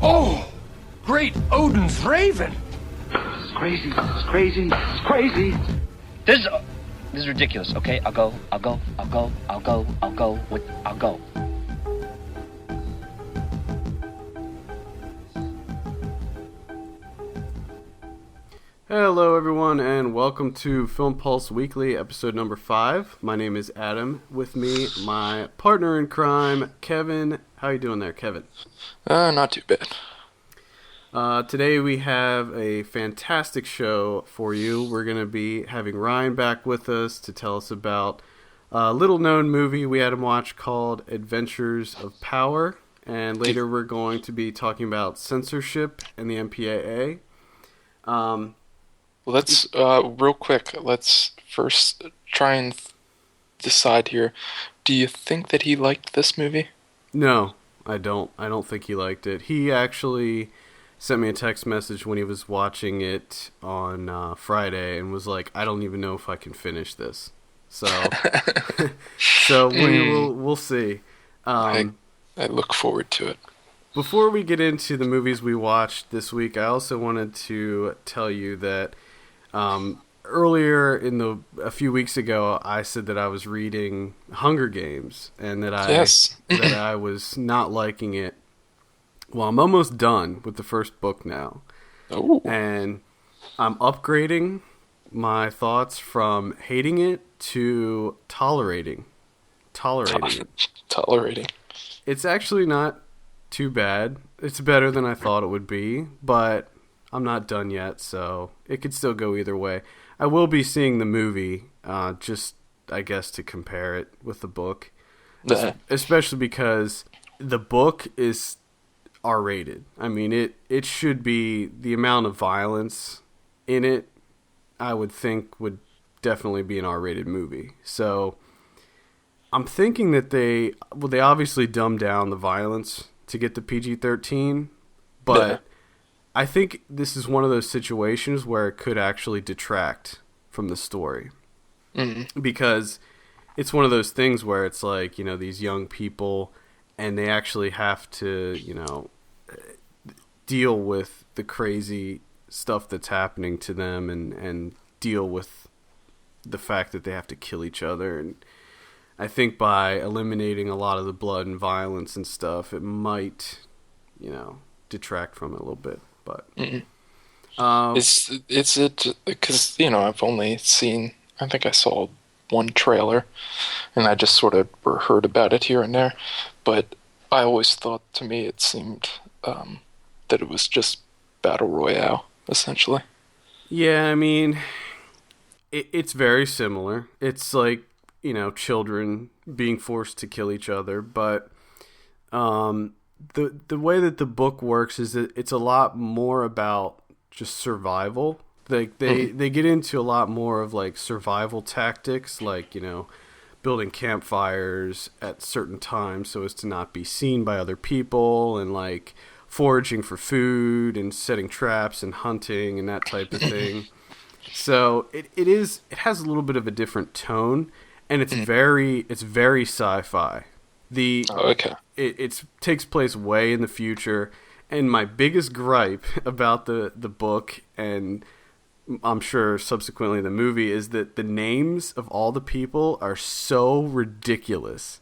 Oh, great Odin's raven. It's crazy. It's crazy. It's crazy. This is ridiculous. Okay, I'll go. Hello, everyone, and welcome to Film Pulse Weekly, episode number 5. My name is Adam. With me, my partner in crime, Kevin. How you doing there, Kevin? Not too bad. Today we have a fantastic show for you. We're going to be having Ryan back with us to tell us about a little-known movie we had him watch called Adventures of Power. And later we're going to be talking about censorship and the MPAA. Let's, real quick, let's first try and decide here. Do you think that he liked this movie? No, I don't. I don't think he liked it. He actually sent me a text message when he was watching it on Friday and was like, I don't even know if I can finish this. So, we'll see. I look forward to it. Before we get into the movies we watched this week, I also wanted to tell you that earlier a few weeks ago, I said that I was reading Hunger Games and that that I was not liking it. Well, I'm almost done with the first book now. Ooh. And I'm upgrading my thoughts from hating it to tolerating it. Tolerating. It's actually not too bad. It's better than I thought it would be, but I'm not done yet, so it could still go either way. I will be seeing the movie, just, I guess, to compare it with the book. Especially because the book is R-rated. I mean, it should be, the amount of violence in it, I would think, would definitely be an R-rated movie. So, I'm thinking that they obviously dumbed down the violence to get to PG-13, but I think this is one of those situations where it could actually detract from the story. Mm-hmm. Because it's one of those things where it's like, you know, these young people, and they actually have to, you know, deal with the crazy stuff that's happening to them and deal with the fact that they have to kill each other. And I think by eliminating a lot of the blood and violence and stuff, it might, you know, detract from it a little bit. But is it because, you know, I've only seen, I think I saw one trailer and I just sort of heard about it here and there, but I always thought, to me, it seemed that it was just Battle Royale, essentially. Yeah, I mean, it's very similar. It's like, you know, children being forced to kill each other, but the way that the book works is that it's a lot more about just survival. They get into a lot more of like survival tactics, like, you know, building campfires at certain times so as to not be seen by other people, and like foraging for food and setting traps and hunting and that type of thing. So it has a little bit of a different tone, and it's very sci-fi. It takes place way in the future, and my biggest gripe about the book, and I'm sure subsequently the movie, is that the names of all the people are so ridiculous.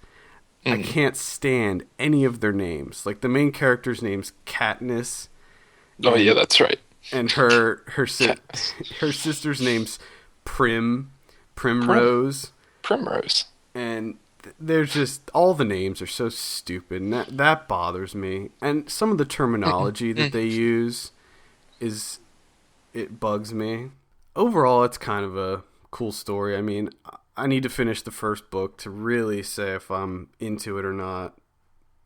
I can't stand any of their names. Like, the main character's name's Katniss. Oh, yeah, that's right. And her sister's name's Primrose. Primrose. And there's just, all the names are so stupid, and that bothers me. And some of the terminology that they use it bugs me. Overall, it's kind of a cool story. I mean, I need to finish the first book to really say if I'm into it or not.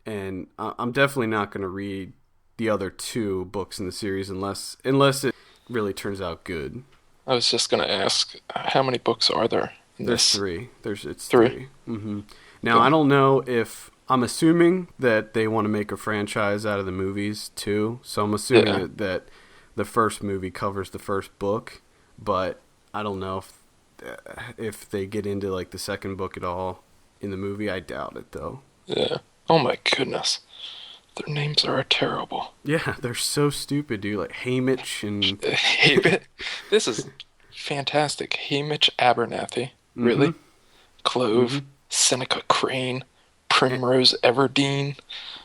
And I'm definitely not going to read the other 2 books in the series unless it really turns out good. I was just going to ask, how many books are there? There's 3. It's 3. 3. Mm-hmm. Now, I don't know if... I'm assuming that they want to make a franchise out of the movies, too. So I'm assuming that the first movie covers the first book. But I don't know if they get into, like, the second book at all in the movie. I doubt it, though. Yeah. Oh, my goodness. Their names are terrible. Yeah, they're so stupid, dude. Like Haymitch and This is fantastic. Haymitch Abernathy. Really? Clove. Seneca Crane. Primrose Everdeen.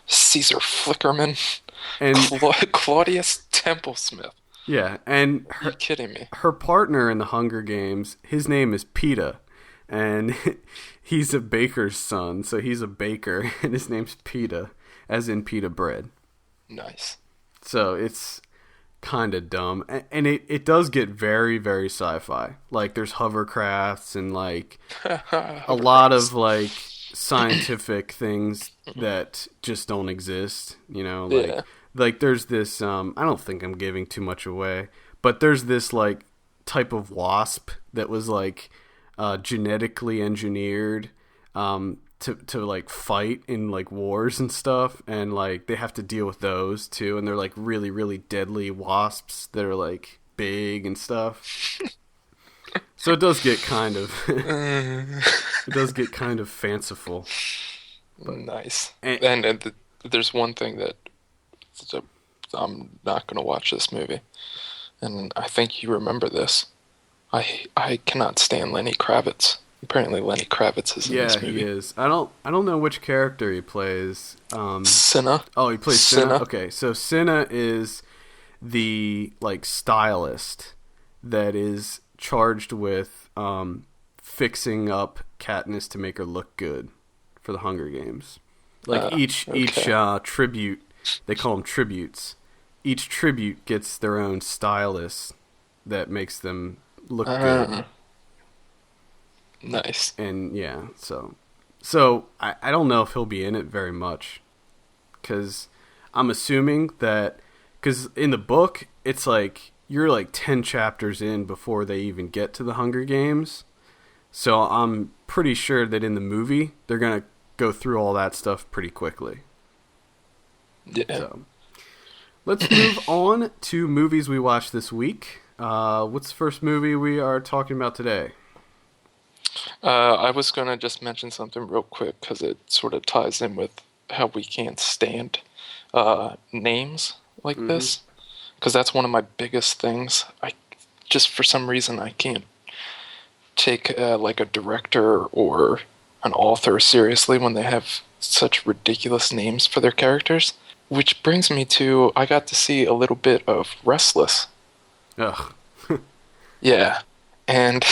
Caesar Flickerman. and Claudius Templesmith. yeah, and Are you kidding me? her partner in the Hunger Games, his name is PETA, and he's a baker's son, so he's a baker, and his name's PETA, as in pita bread. Nice. So it's kind of dumb, and it does get very, very sci-fi. Like there's hovercrafts and like a lot of like scientific things that just don't exist. You know, like there's this. I don't think I'm giving too much away, but there's this like type of wasp that was like genetically engineered to like fight in like wars and stuff, and like they have to deal with those too, and they're like really, really deadly wasps that are like big and stuff. So it does get kind of fanciful. Nice. And there's one thing that I'm not going to watch this movie, and I think you remember this. I cannot stand Lenny Kravitz. Apparently Lenny Kravitz is in this movie. Yeah, he is. I don't know which character he plays. Cinna. Oh, he plays Cinna? Okay, so Cinna is the like stylist that is charged with fixing up Katniss to make her look good for the Hunger Games. Like each tribute, they call them tributes. Each tribute gets their own stylist that makes them look good. Nice. And yeah, so I don't know if he'll be in it very much, because I'm assuming that, because in the book it's like you're like 10 chapters in before they even get to the Hunger Games, so I'm pretty sure that in the movie they're gonna go through all that stuff pretty quickly. Yeah. So let's move on to movies we watched this week. What's the first movie we are talking about today? I was going to just mention something real quick because it sort of ties in with how we can't stand names like this, because that's one of my biggest things. I just, for some reason, I can't take like a director or an author seriously when they have such ridiculous names for their characters. Which brings me to, I got to see a little bit of Restless. Ugh. Yeah, and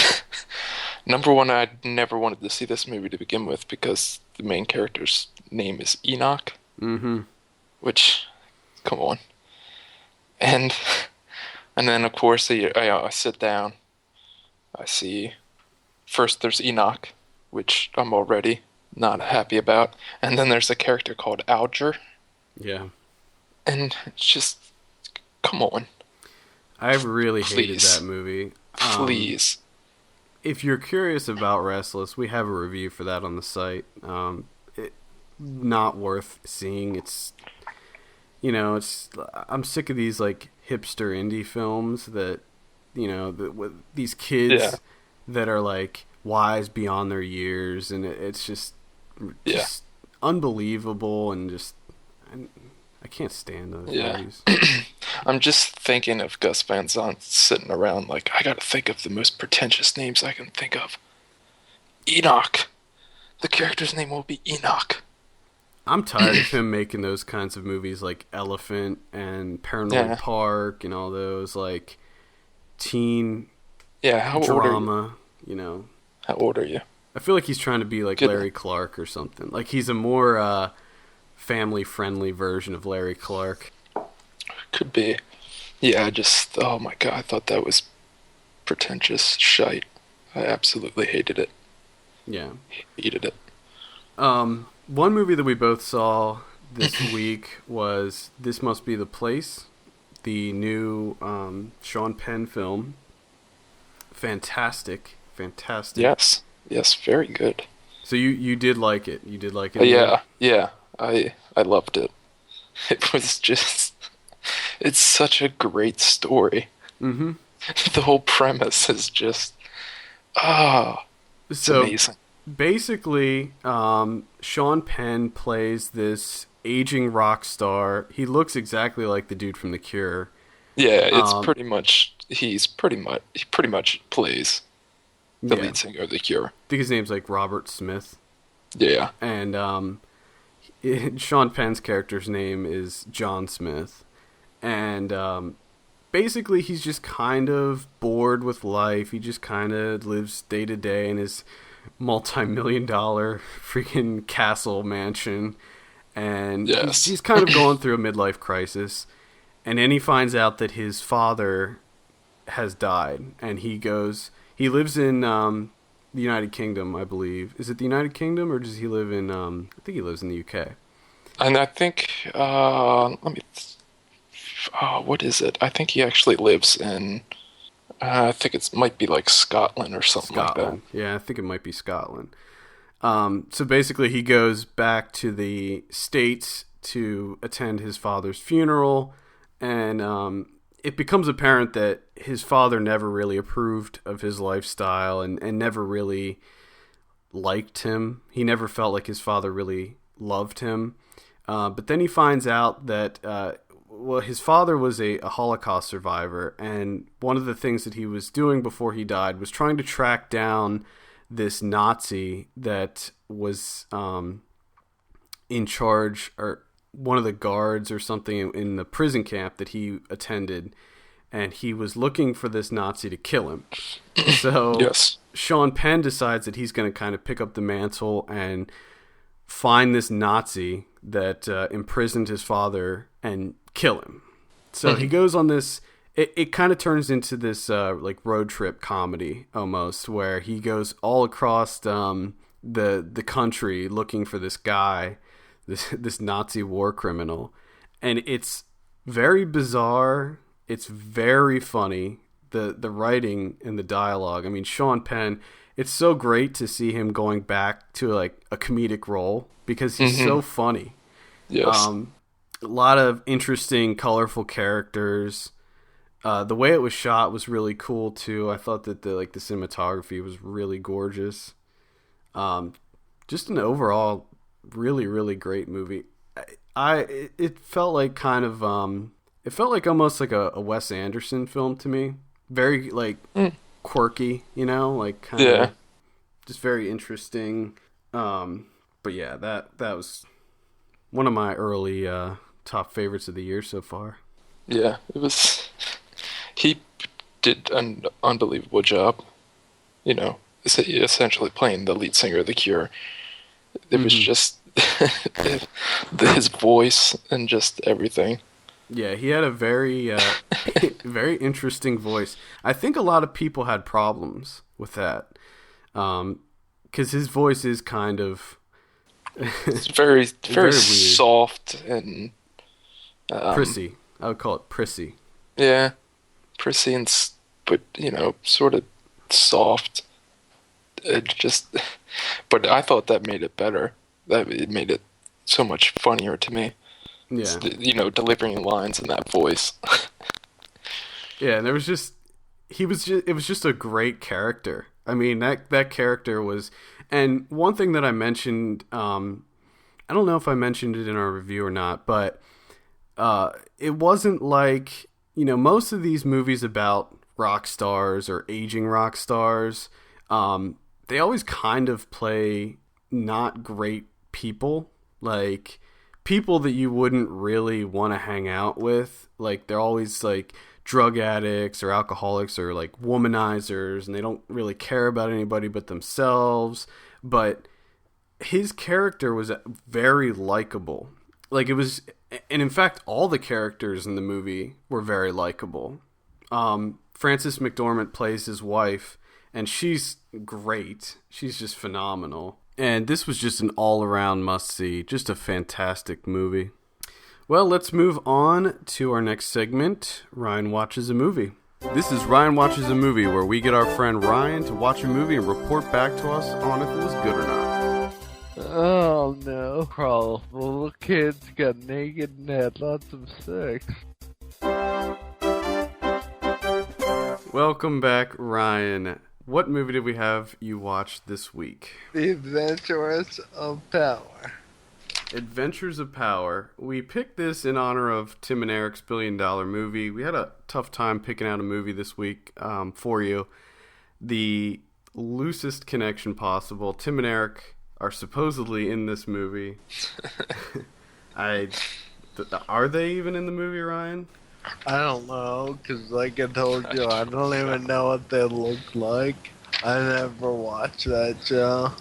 number one, I never wanted to see this movie to begin with because the main character's name is Enoch. Mm-hmm. Which, come on. And then, of course, I sit down. I see, first there's Enoch, which I'm already not happy about. And then there's a character called Alger. Yeah. And it's just, come on. I really hated that movie. Please. If you're curious about Restless, we have a review for that on the site. Not worth seeing. It's, I'm sick of these like hipster indie films that, with these kids that are like wise beyond their years, and it's just unbelievable, and just I can't stand those movies. I'm just thinking of Gus Van Sant sitting around like, I gotta think of the most pretentious names I can think of. Enoch. The character's name will be Enoch. I'm tired of him making those kinds of movies like Elephant and Paranoid Park and all those like teen drama, How old are you? I feel like he's trying to be like Larry Clark or something. Like he's a more family-friendly version of Larry Clark. Could be. Yeah, oh my god, I thought that was pretentious shite. I absolutely hated it. Yeah. Hated it. One movie that we both saw this week was This Must Be the Place, the new Sean Penn film. Fantastic. Yes, very good. So you did like it? You did like it? Yeah. I loved it. It was just... It's such a great story. Mm-hmm. The whole premise is just... it's amazing. basically, Sean Penn plays this aging rock star. He looks exactly like the dude from The Cure. Yeah, it's he pretty much plays the Yeah. lead singer of The Cure. I think his name's like Robert Smith. Yeah. And Sean Penn's character's name is John Smith. And basically he's just kind of bored with life. He just kind of lives day to day in his multi-million-dollar freaking castle mansion. And Yes. he's kind of going through a midlife crisis. And then he finds out that his father has died. And he lives in the United Kingdom, I believe. Is it the United Kingdom, or does he live in, I think he lives in the UK. And I think, what is it? I think he actually lives in, I think it might be like Scotland or something like that. Yeah, I think it might be Scotland. So basically he goes back to the States to attend his father's funeral, and it becomes apparent that his father never really approved of his lifestyle and never really liked him. He never felt like his father really loved him. But then he finds out that his father was a Holocaust survivor, and one of the things that he was doing before he died was trying to track down this Nazi that was in charge, or one of the guards or something in the prison camp that he attended, and he was looking for this Nazi to kill him. So Yes. Sean Penn decides that he's going to kind of pick up the mantle and find this Nazi that imprisoned his father and kill him. So he goes on this, it kind of turns into this like road trip comedy almost, where he goes all across the country looking for this guy, this Nazi war criminal. And it's very bizarre. It's very funny. The writing and the dialogue. I mean, Sean Penn, it's so great to see him going back to like a comedic role because he's so funny. Yes. A lot of interesting, colorful characters. The way it was shot was really cool too. I thought that the cinematography was really gorgeous. Just an overall really, really great movie. It felt like kind of it felt like almost like a Wes Anderson film to me. Very like quirky, like kind of just very interesting. But yeah, that was one of my early top favorites of the year so far. Yeah, it was. He did an unbelievable job, essentially playing the lead singer of The Cure. It was just his voice and just everything. Yeah, he had a very, very interesting voice. I think a lot of people had problems with that, because his voice is kind of it's very, very weird. soft and prissy. I would call it prissy. Yeah, prissy but sort of soft. But I thought that made it better. That it made it so much funnier to me. Yeah, delivering lines in that voice. Yeah, and it was just a great character. I mean, that character was, and one thing that I mentioned, I don't know if I mentioned it in our review or not, but it wasn't like, most of these movies about rock stars or aging rock stars, they always kind of play not great people, like people that you wouldn't really want to hang out with. Like, they're always like drug addicts or alcoholics or like womanizers, and they don't really care about anybody but themselves. But his character was very likable. Like, it was, and in fact, all the characters in the movie were very likable. Frances McDormand plays his wife, and she's great. She's just phenomenal. And this was just an all-around must-see. Just a fantastic movie. Well, let's move on to our next segment, Ryan Watches a Movie. This is Ryan Watches a Movie, where we get our friend Ryan to watch a movie and report back to us on if it was good or not. Oh no, Carl. The little kids got naked and had lots of sex. Welcome back, Ryan. what movie did we have you watch this week? The Adventures of Power. Adventures of Power. We picked this in honor of Tim and Eric's $1 billion movie. We had a tough time picking out a movie this week for you. The loosest connection possible. Tim and Eric are supposedly in this movie. Are they even in the movie, Ryan? I don't know, because like I told you, I don't even know what they look like. I never watched that show.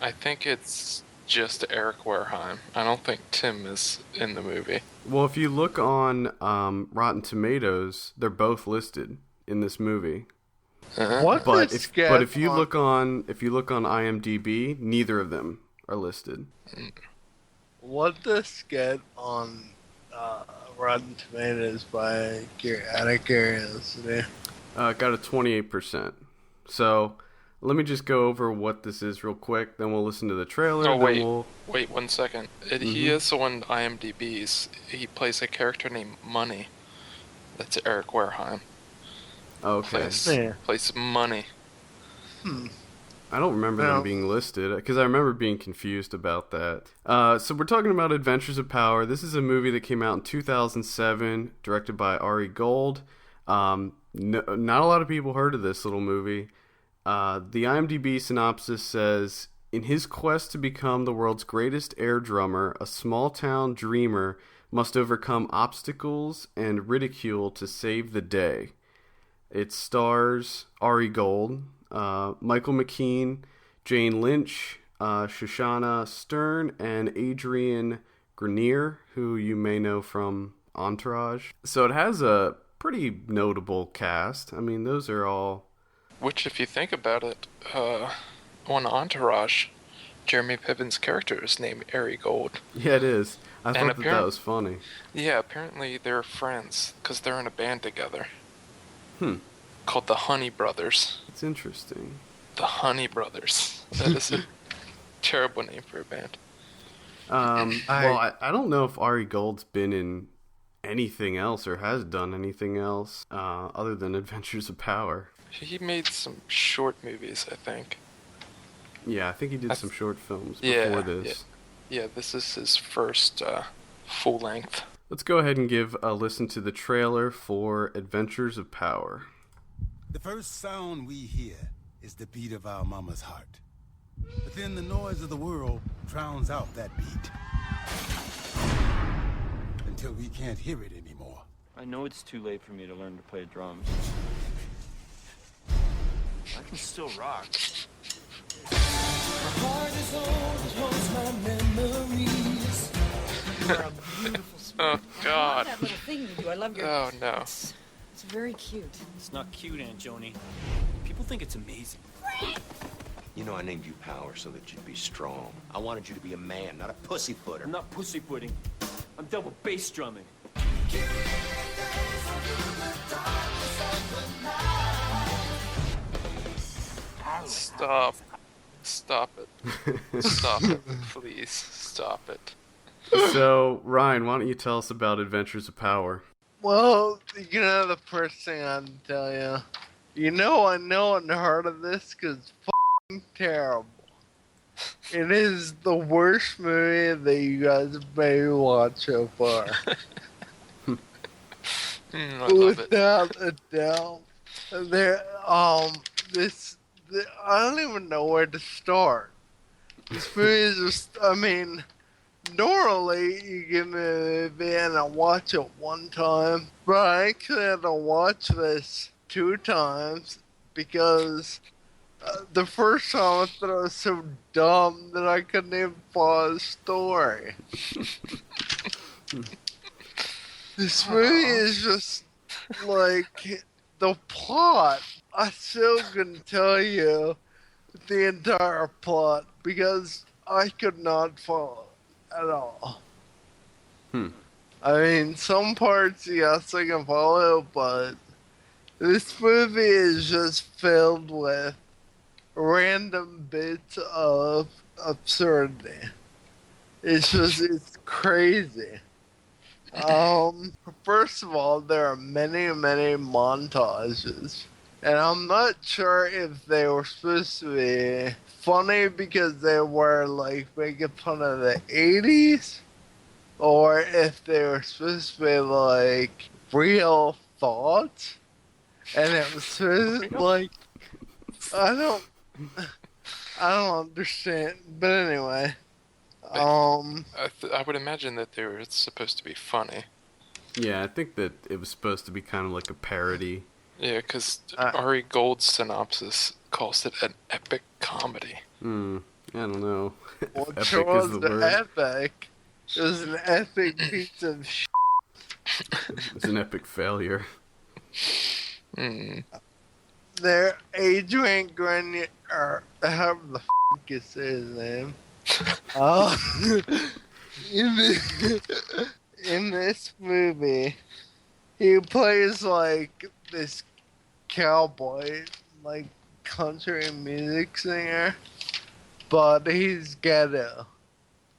I think it's just Eric Wareheim. I don't think Tim is in the movie. Well, if you look on Rotten Tomatoes, they're both listed in this movie. What? But if you look on IMDb, neither of them are listed. What this get on Rotten Tomatoes by out of curiosity? Got a 28%. So let me just go over what this is real quick. Then we'll listen to the trailer. Oh wait 1 second. He is on IMDb's. He plays a character named Money. That's Eric Wareheim. Okay. Plays Money. I don't remember them being listed, because I remember being confused about that. So we're talking about Adventures of Power. This is a movie that came out in 2007, directed by Ari Gold. Not a lot of people heard of this little movie. The IMDb synopsis says, in his quest to become the world's greatest air drummer, a small-town dreamer must overcome obstacles and ridicule to save the day. It stars Ari Gold, Michael McKean, Jane Lynch, Shoshana Stern, and Adrian Grenier, who you may know from Entourage. So it has a pretty notable cast. I mean, those are all... Which, if you think about it, on Entourage, Jeremy Piven's character is named Ari Gold. Yeah, it is. I thought that was funny. Yeah, apparently they're friends, because they're in a band together. Called the Honey Brothers. It's interesting. The Honey Brothers. That is a terrible name for a band. Well, I don't know if Ari Gold's been in anything else or has done anything else other than Adventures of Power. He made some short movies, I think. Yeah, I think he did some short films before this. Yeah, this is his first full length. Let's go ahead and give a listen to the trailer for Adventures of Power. The first sound we hear is the beat of our mama's heart. But then the noise of the world drowns out that beat. Until we can't hear it anymore. I know it's too late for me to learn to play drums. I can still rock. My heart is old, holds my memories. You are a beautiful spirit. Oh, God. I love that little thing you do. I love your... Oh, no. It's very cute. It's not cute, Aunt Joni. People think it's amazing. You know I named you Power so that you'd be strong. I wanted you to be a man, not a pussyfooter. I'm not pussyfooting. I'm double bass drumming. Stop. Stop it. Stop it. Please, stop it. So, Ryan, why don't you tell us about Adventures of Power? Well, you know the first thing I'd tell you. You know I know and heard of this because it's f***ing terrible. It is the worst movie that you guys may watch so far. I love it. Without a doubt. I don't even know where to start. This movie is just, I mean, normally you give me a movie and I watch it one time, but I actually had to watch this 2 times because the first time I thought it was so dumb that I couldn't even follow the story. This movie is just like the plot. I still couldn't tell you the entire plot because I could not follow it at all. I mean, some parts, yes, I can follow, but this movie is just filled with random bits of absurdity. It's crazy. First of all, there are many montages And I'm not sure if they were supposed to be funny because they were like making fun of the 80s, or if they were supposed to be like real thoughts. And it was supposed to, like, I don't understand. But anyway, I would imagine that they were supposed to be funny. Yeah, I think that it was supposed to be kind of like a parody. Yeah, because Ari Gold's synopsis calls it an epic comedy. I don't know. Well, Epic sure is was the word. Epic. It was an epic piece of shit. It was an epic failure. There, Adrian Grenier, or however the f*** you say his name. In this movie, he plays like this cowboy, like country music singer, but he's ghetto,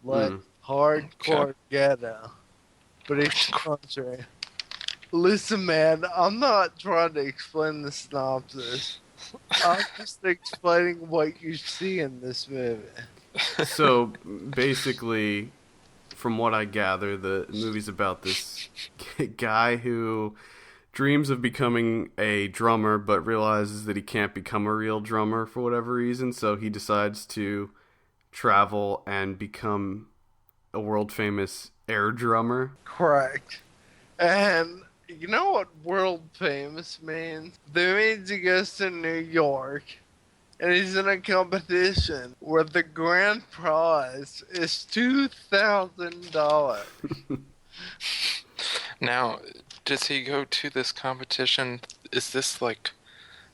like hardcore ghetto, but he's country. Listen, man, I'm not trying to explain the synopsis. I'm just explaining what you see in this movie. So, basically, from what I gather, the movie's about this guy who dreams of becoming a drummer, but realizes that he can't become a real drummer for whatever reason, so he decides to travel and become a world-famous air drummer. Correct. And you know what world famous means? That means he goes to New York and he's in a competition where the grand prize is $2,000. Now, does he go to this competition? Is this like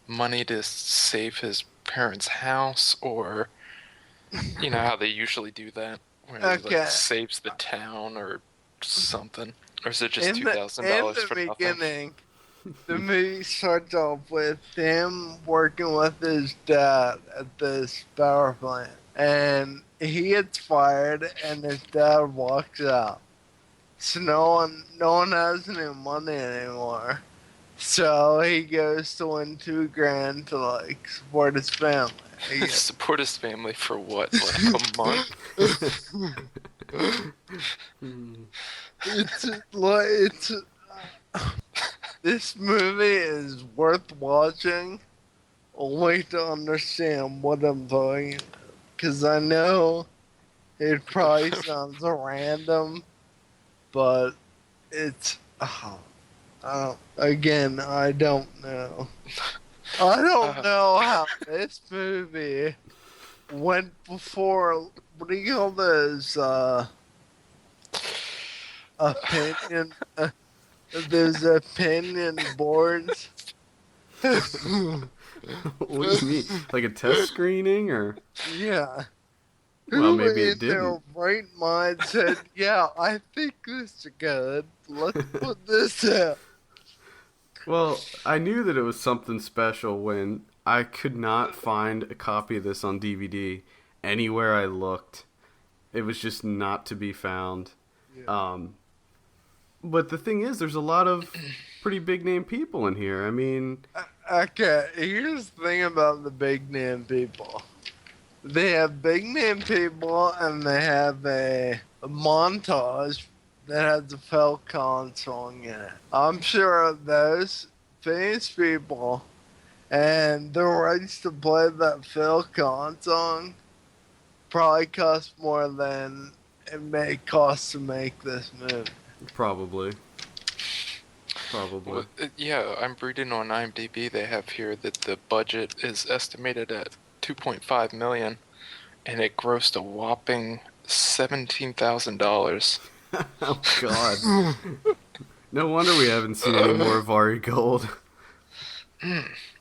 money to save his parents' house, or you know how they usually do that, where he like saves the town or something? Or is it just $2,000 for nothing? In the beginning, the movie starts off with him working with his dad at this power plant. And he gets fired and his dad walks out. So no one has any money anymore. So he goes to win $2,000 to like support his family. Support his family for what? Like a month? This movie is worth watching only to understand what I'm talking about. Because I know it probably sounds random, but it's I don't know. I don't know how this movie went before. What do you call those? Opinion. There's opinion boards. What do you mean? Like a test screening, or? Yeah. Well, maybe it in their didn't. right mind said, "Yeah, I think this is good. Let's put this out." Well, I knew that it was something special when I could not find a copy of this on DVD anywhere I looked. It was just not to be found. Yeah. But the thing is, there's a lot of pretty big name people in here. I mean... Okay, here's the thing about the big name people. They have big name people, and they have a montage that has a Phil Collins song in it. I'm sure those famous people and the rights to play that Phil Collins song probably cost more than it may cost to make this movie. Probably. Well, yeah, I'm reading on IMDb. They have here that the budget is estimated at $2.5 million, and it grossed a whopping $17,000. Oh God! No wonder we haven't seen any more of Ari Gold.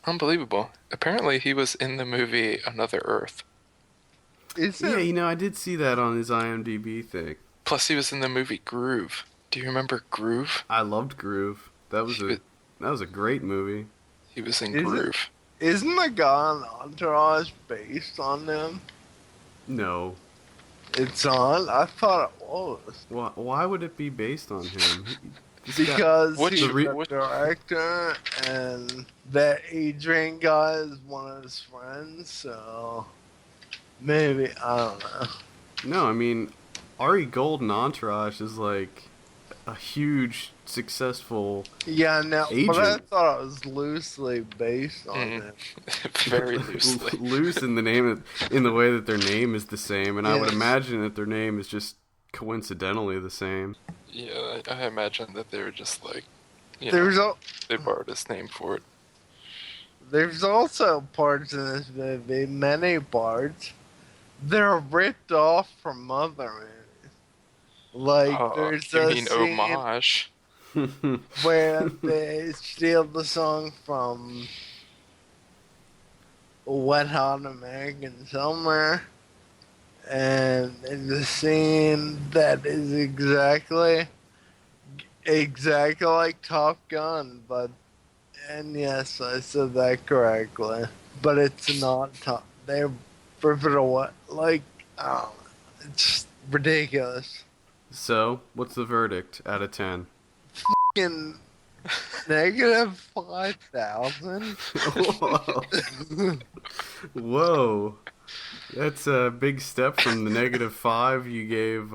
Unbelievable. Apparently, he was in the movie Another Earth. Yeah, you know, I did see that on his IMDb thing. Plus, he was in the movie Groove. Do you remember Groove? I loved Groove. That was a great movie. He was in Groove. Isn't the guy on Entourage based on them? No. It's on? I thought it was. Why would it be based on him? because Which- he's the a director, and that Adrian guy is one of his friends, so maybe, I don't know. No, I mean, Ari Gold and Entourage is like a huge, successful Yeah, no, agent. but I thought it was loosely based on Mhm. it. Very loosely. Loose in the name, in the way that their name is the same, and I would Yes. imagine that their name is just coincidentally the same. Yeah, I imagine that they were just like, you There's know, a, they borrowed his name for it. there's also parts in this movie, many parts, they're ripped off from other movies. Like, there's You a mean scene homage? where they steal the song from Wet Hot American Summer, and it's a scene that is exactly like Top Gun, but, and yes, I said that correctly, but it's not Top. They're ripping away, like, oh, it's ridiculous. So, what's the verdict out of 10? Fucking negative 5,000. Whoa. That's a big step from the -5 you gave,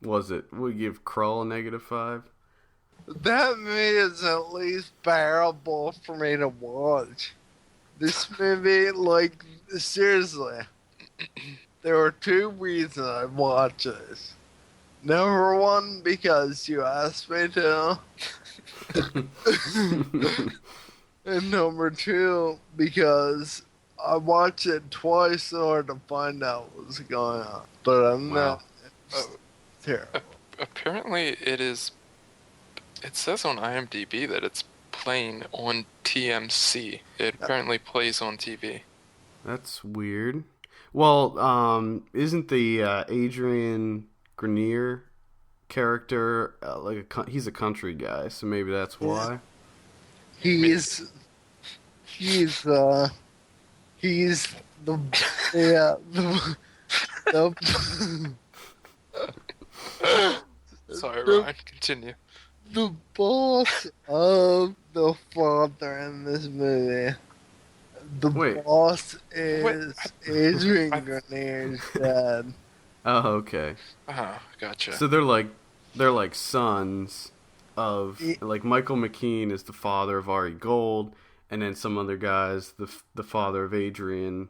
was it? We give Krull a -5? That movie is at least bearable for me to watch. This movie, like, seriously, there were 2 reasons I watched this. Number 1, because you asked me to. And number 2, because I watched it twice in order to find out what was going on. But I'm not. It's terrible. Apparently, it says on IMDb that it's playing on TMC. It apparently plays on TV. That's weird. Well, isn't the Adrian Grenier character he's a country guy, so maybe that's why. He's the Sorry, Ryan, continue. the boss of the father in this movie. The boss is Adrian Grenier's dad. Oh, okay. Gotcha. So they're like sons of, like, Michael McKean is the father of Ari Gold, and then some other guys the father of Adrian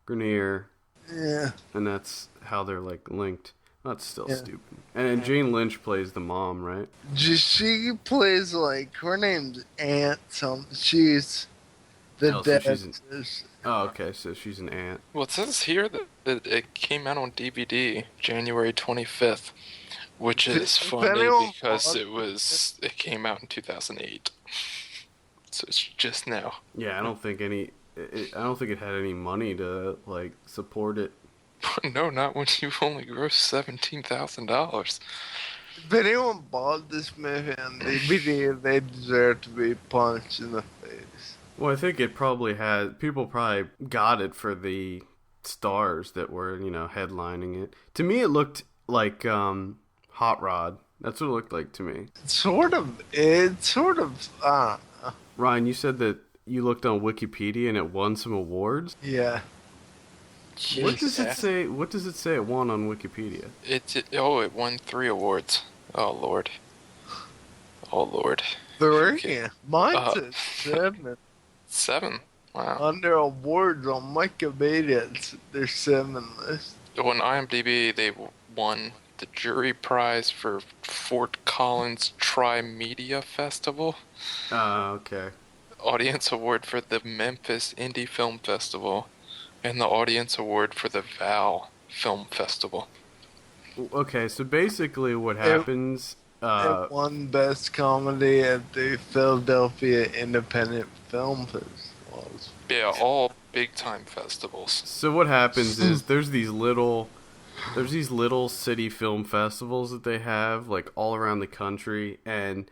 Grenier. Yeah. And that's how they're like linked. That's still Yeah. stupid. And Jane Lynch plays the mom, right? She plays, like, her name's Aunt something. She's the So dad. oh, okay, so she's an aunt. Well, it says here that it came out on DVD January 25th, which is funny because it came out in 2008. So it's just now. Yeah, I don't think it had any money to, like, support it. No, not when you've only grossed $17,000. If anyone bought this movie on DVD, they deserve to be punched in the face. Well, I think it probably had... People probably got it for the stars that were, headlining it. To me, it looked like Hot Rod. That's what it looked like to me. It's sort of, I don't know. Ryan, you said that you looked on Wikipedia and it won some awards? Yeah. What does it say? What does it say it won on Wikipedia? It won 3 awards. Oh Lord. Oh Lord. 3? Okay. Mine says 7. 7. Wow. Under awards on Wikipedia, there's 7 lists. On IMDb, they won the jury prize for Fort Collins Tri-Media Festival. Okay. Audience award for the Memphis Indie Film Festival. And the audience award for the Val Film Festival. Okay, so basically what happens... It won Best Comedy at the Philadelphia Independent Film Festival. Yeah, all big-time festivals. So what happens is there's these little city film festivals that they have, like, all around the country, and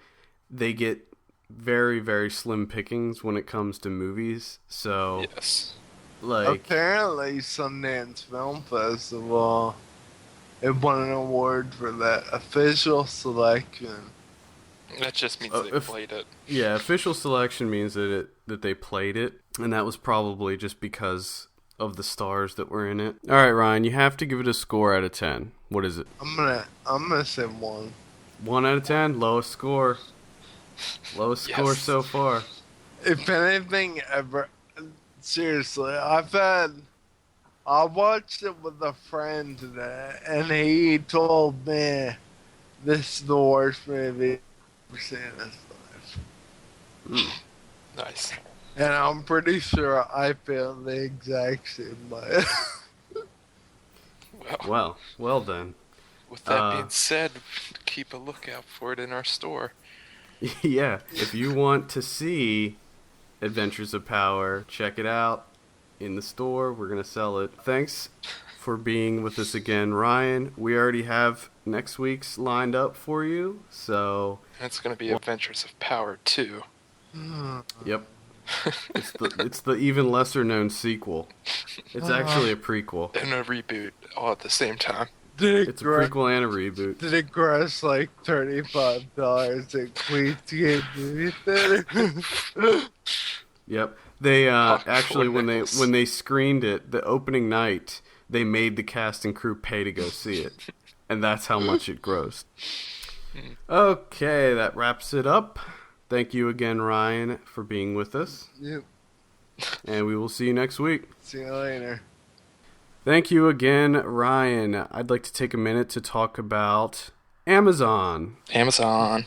they get very, very slim pickings when it comes to movies. So... Yes. Like, apparently Sundance Film Festival, it won an award for that official selection That just means they played it. Yeah, official selection means that they played it, and that was probably just because of the stars that were in it. All right, Ryan, you have to give it a score out of 10. What is it? I'm gonna say 1. 1 out of 10, lowest score. Lowest score so far. If anything ever, seriously, I watched it with a friend today, and he told me this is the worst movie I've ever seen in his life. Nice. And I'm pretty sure I feel the exact same way. Well then. With that being said, keep a lookout for it in our store. Yeah, if you want to see Adventures of Power, check it out in the store. We're going to sell it. Thanks for being with us again, Ryan. We already have next week's lined up for you, so... It's going to be Adventures of Power 2. Yep. It's the even lesser known sequel. It's actually a prequel. And a reboot all at the same time. It's a prequel and a reboot. Did it gross like $35 at Queens Gate Movie Theater? Yep. They actually when they screened it the opening night, they made the cast and crew pay to go see it, and that's how much it grossed. Okay, that wraps it up. Thank you again, Ryan, for being with us. Yep. And we will see you next week. See you later. Thank you again, Ryan. I'd like to take a minute to talk about Amazon. Amazon.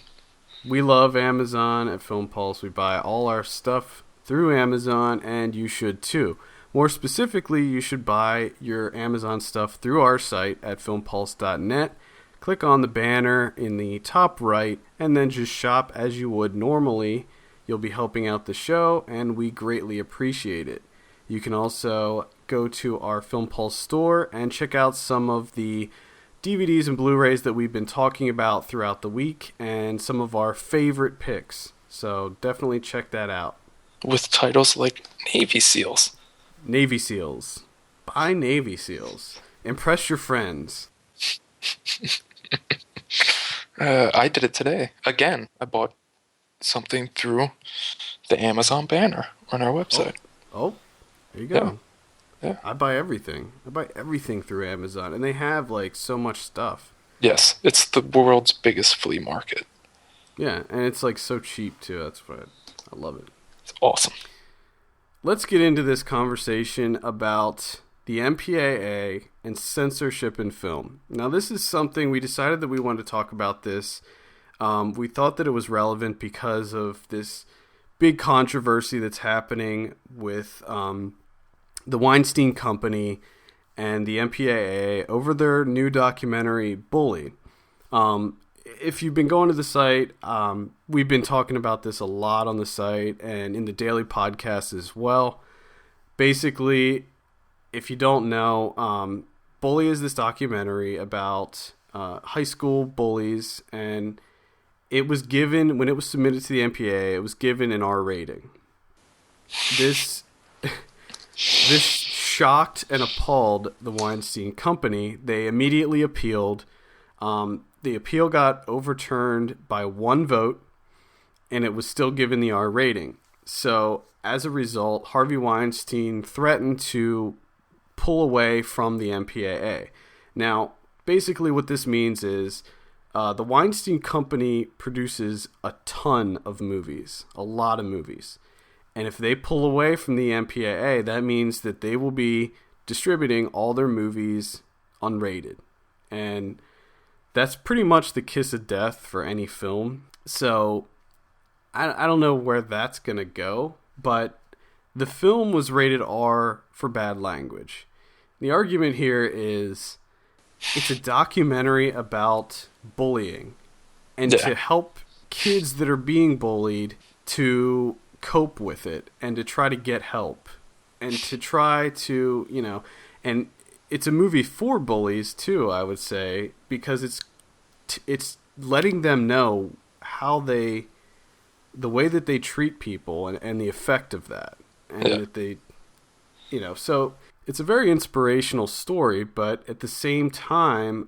We love Amazon at Film Pulse. We buy all our stuff through Amazon, and you should too. More specifically, you should buy your Amazon stuff through our site at filmpulse.net. Click on the banner in the top right, and then just shop as you would normally. You'll be helping out the show, and we greatly appreciate it. You can also go to our Film Pulse store and check out some of the DVDs and Blu-rays that we've been talking about throughout the week, and some of our favorite picks. So definitely check that out. With titles like Navy SEALs. Navy SEALs. Buy Navy SEALs. Impress your friends. I did it today. Again, I bought something through the Amazon banner on our website. Oh, there you go. Yeah. I buy everything. I buy everything through Amazon, and they have like so much stuff. Yes, it's the world's biggest flea market. Yeah, and it's like so cheap too. That's what I love it. It's awesome. Let's get into this conversation about the MPAA and censorship in film. Now, this is something we decided that we wanted to talk about this. We thought that it was relevant because of this big controversy that's happening with the Weinstein Company and the MPAA over their new documentary, Bully. If you've been going to the site, we've been talking about this a lot on the site and in the daily podcast as well. Basically, if you don't know, Bully is this documentary about high school bullies, and it was given, when it was submitted to the MPAA, it was given an R rating. This shocked and appalled the Weinstein Company. They immediately appealed. The appeal got overturned by 1 vote, and it was still given the R rating. So, as a result, Harvey Weinstein threatened to pull away from the MPAA. Now, basically what this means is the Weinstein Company produces a ton of movies, a lot of movies. And if they pull away from the MPAA, that means that they will be distributing all their movies unrated. And that's pretty much the kiss of death for any film. So I don't know where that's going to go, but the film was rated R for bad language. The argument here is it's a documentary about bullying and to help kids that are being bullied to cope with it and to try to get help and to try to, and it's a movie for bullies too, I would say, because it's letting them know how the way that they treat people and the effect of that. And that they, so it's a very inspirational story, but at the same time,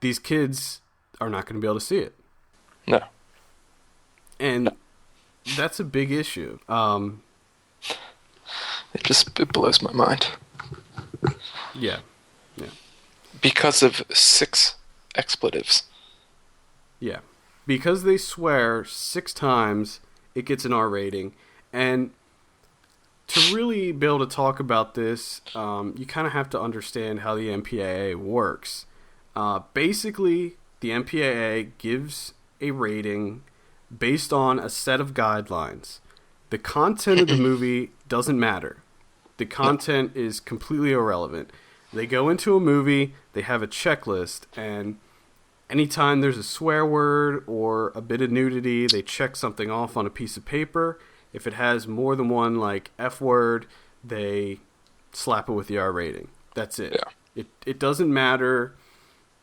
these kids are not going to be able to see it. No. And that's a big issue. It blows my mind. Yeah. Because of 6 expletives. Yeah. Because they swear 6 times, it gets an R rating. And to really be able to talk about this, you kind of have to understand how the MPAA works. Basically, the MPAA gives a rating based on a set of guidelines. The content of the movie doesn't matter. The content is completely irrelevant. They go into a movie, they have a checklist, and anytime there's a swear word or a bit of nudity, they check something off on a piece of paper. If it has more than one, like, F word, they slap it with the R rating. That's it. Yeah. It doesn't matter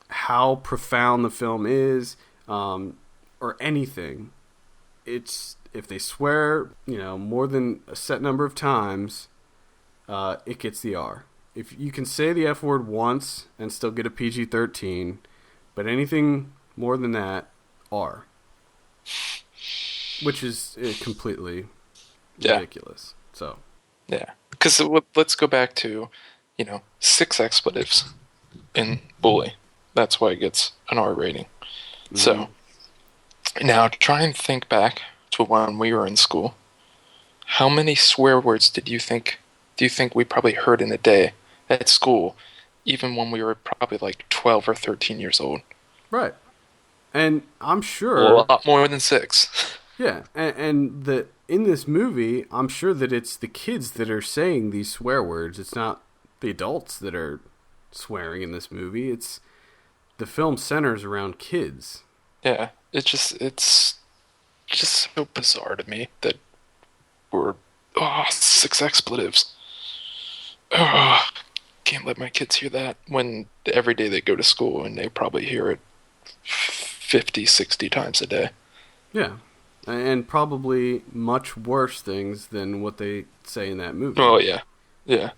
how profound the film is, or anything. It's, if they swear, more than a set number of times, it gets the R. If you can say the F word once and still get a PG-13, but anything more than that, R. Which is completely ridiculous. So. Yeah. Because let's go back to, 6 expletives in bully. That's why it gets an R rating. Mm-hmm. So, now try and think back to when we were in school. How many swear words do you think we probably heard in a day at school, even when we were probably like 12 or 13 years old? Right. And I'm sure... a lot more than 6. Yeah, and in this movie, I'm sure that it's the kids that are saying these swear words. It's not the adults that are swearing in this movie. It's the film centers around kids. Yeah, it's just so bizarre to me that we're 6 expletives. Can't let my kids hear that when every day they go to school and they probably hear it 50, 60 times a day. Yeah, and probably much worse things than what they say in that movie. Oh, yeah. Yeah.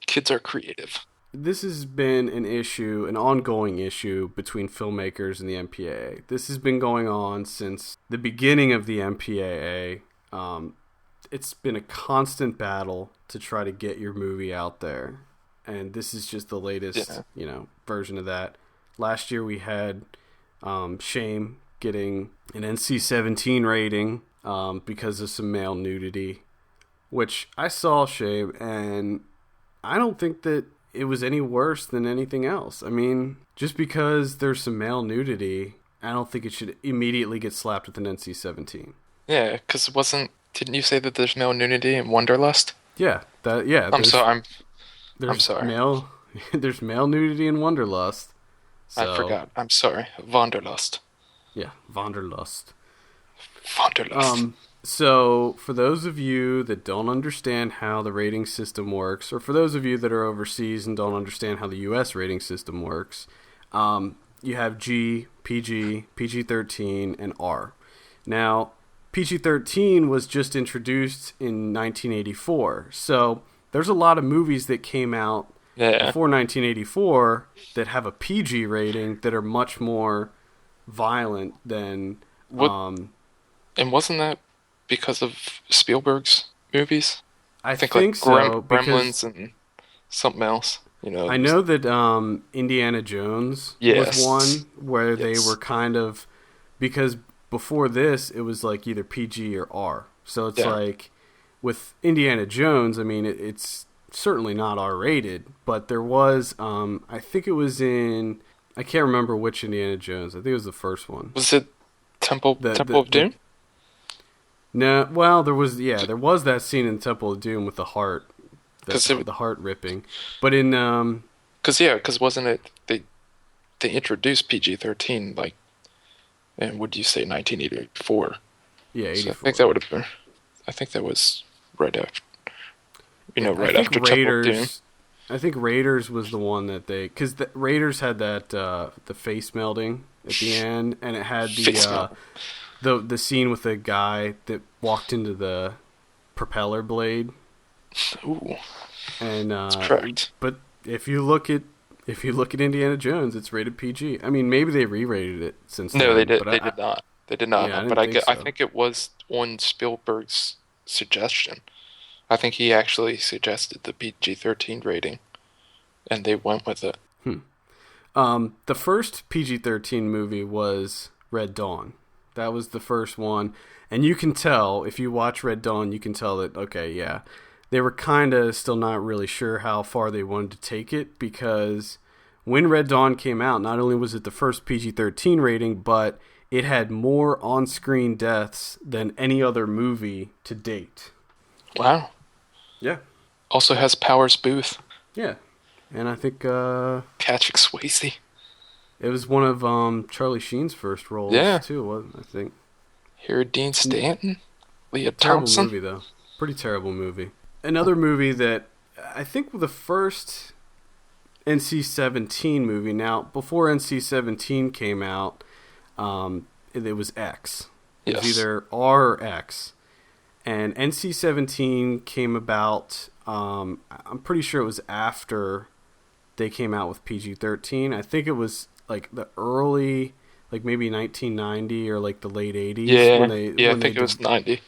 Kids are creative. This has been an ongoing issue between filmmakers and the MPAA. This has been going on since the beginning of the MPAA. It's been a constant battle to try to get your movie out there. And this is just the latest, version of that. Last year we had Shame getting an NC-17 rating because of some male nudity, which I saw Shame, and I don't think that it was any worse than anything else. I mean, just because there's some male nudity, I don't think it should immediately get slapped with an NC-17. Yeah, because didn't you say that there's male nudity in Wanderlust? Yeah, I'm sorry. There's male nudity in Wanderlust. So, I forgot. I'm sorry. Wanderlust. Yeah, Wanderlust. Wanderlust. So, for those of you that don't understand how the rating system works, or for those of you that are overseas and don't understand how the U.S. rating system works, you have G, PG, PG-13, and R. Now, PG-13 was just introduced in 1984, so there's a lot of movies that came out before 1984 that have a PG rating that are much more violent than... and wasn't that because of Spielberg's movies? I think like so. Gremlins and something else. I know that Indiana Jones was one where they were kind of... Because before this, it was like either PG or R. So it's like... With Indiana Jones, I mean, it's certainly not R-rated, but there was, I think it was in... I can't remember which Indiana Jones. I think it was the first one. Was it Temple of Doom? No, well, there was that scene in Temple of Doom with the heart, the heart ripping. But in because wasn't it they introduced PG-13 like, and would you say 1984? Yeah, 84. So I think that would have been. I think that was right after. Right after Temple of Doom. I think Raiders was the one that because the Raiders had that the face melding at the end, and it had the scene with the guy that walked into the propeller blade. Ooh, and that's correct. But if you look at Indiana Jones, it's rated PG. I mean, maybe they re-rated it since. No, then, they did. They did not. They did not. Yeah, I but didn't think I so. think it was on Spielberg's suggestion. I think he actually suggested the PG-13 rating, and they went with it. The first PG-13 movie was Red Dawn. That was the first one. And you can tell, if you watch Red Dawn, you can tell that, okay, yeah, they were kind of still not really sure how far they wanted to take it, because when Red Dawn came out, not only was it the first PG-13 rating, but it had more on-screen deaths than any other movie to date. Wow. Yeah. Also has Powers Booth. Yeah. And I think Patrick Swayze. it was one of Charlie Sheen's first roles, too, wasn't it, I think. Here, Dean Stanton. Leah Terrible Thompson. movie, though. Pretty terrible movie. Another movie that I think the first NC-17 movie. Now, before NC-17 came out, it was X. It was either R or X. And NC-17 came about, I'm pretty sure it was after they came out with PG-13. I think it was like the early, like maybe 1990 or like the late 80s. Yeah, I think it was 90.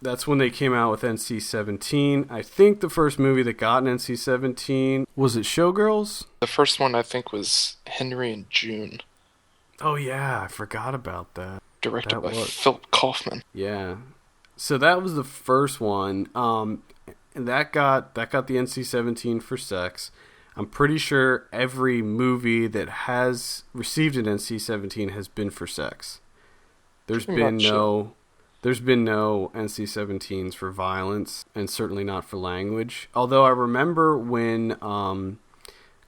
That's when they came out with NC-17. I think the first movie that got an NC-17, was it Showgirls? The first one I think was Henry and June. Oh yeah, I forgot about that. Directed by Philip Kaufman. Yeah. So that was the first one. And that got the NC-17 for sex. I'm pretty sure every movie that has received an NC-17 has been for sex. There's been no NC-17s for violence, and certainly not for language. Although I remember when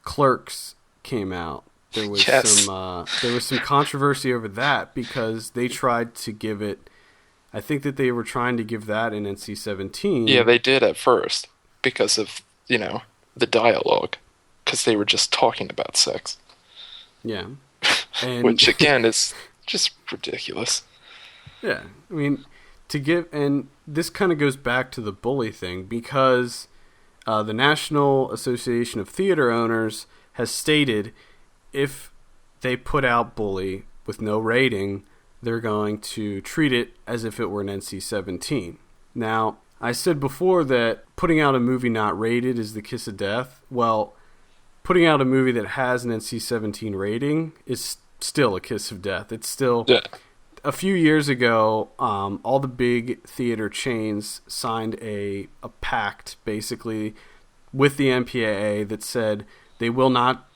Clerks came out, there was some controversy over that, because they tried to give it. I think that they were trying to give that an NC-17. Yeah, they did at first because of, the dialogue, because they were just talking about sex. Yeah. And which, again, is just ridiculous. Yeah. I mean, and this kind of goes back to the bully thing, because the National Association of Theater Owners has stated if they put out Bully with no rating, they're going to treat it as if it were an NC-17. Now, I said before that putting out a movie not rated is the kiss of death. Well, putting out a movie that has an NC-17 rating is still a kiss of death. It's still... Yeah. A few years ago, all the big theater chains signed a pact, basically, with the MPAA that said they will not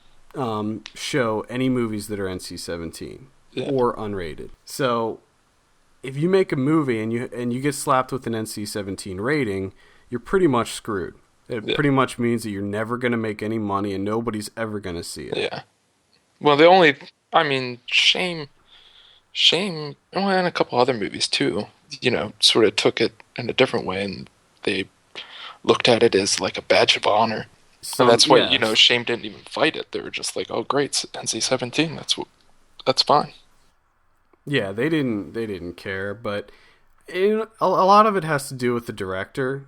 show any movies that are NC-17. Yeah. Or unrated. So if you make a movie and you get slapped with an NC-17 rating, you're pretty much screwed. It pretty much means that you're never going to make any money and nobody's ever going to see it. Yeah. Well, Shame, and a couple other movies too, sort of took it in a different way, and they looked at it as like a badge of honor. So that's why, Shame didn't even fight it. They were just like, oh great, NC-17, that's fine. Yeah, they didn't care, but a lot of it has to do with the director,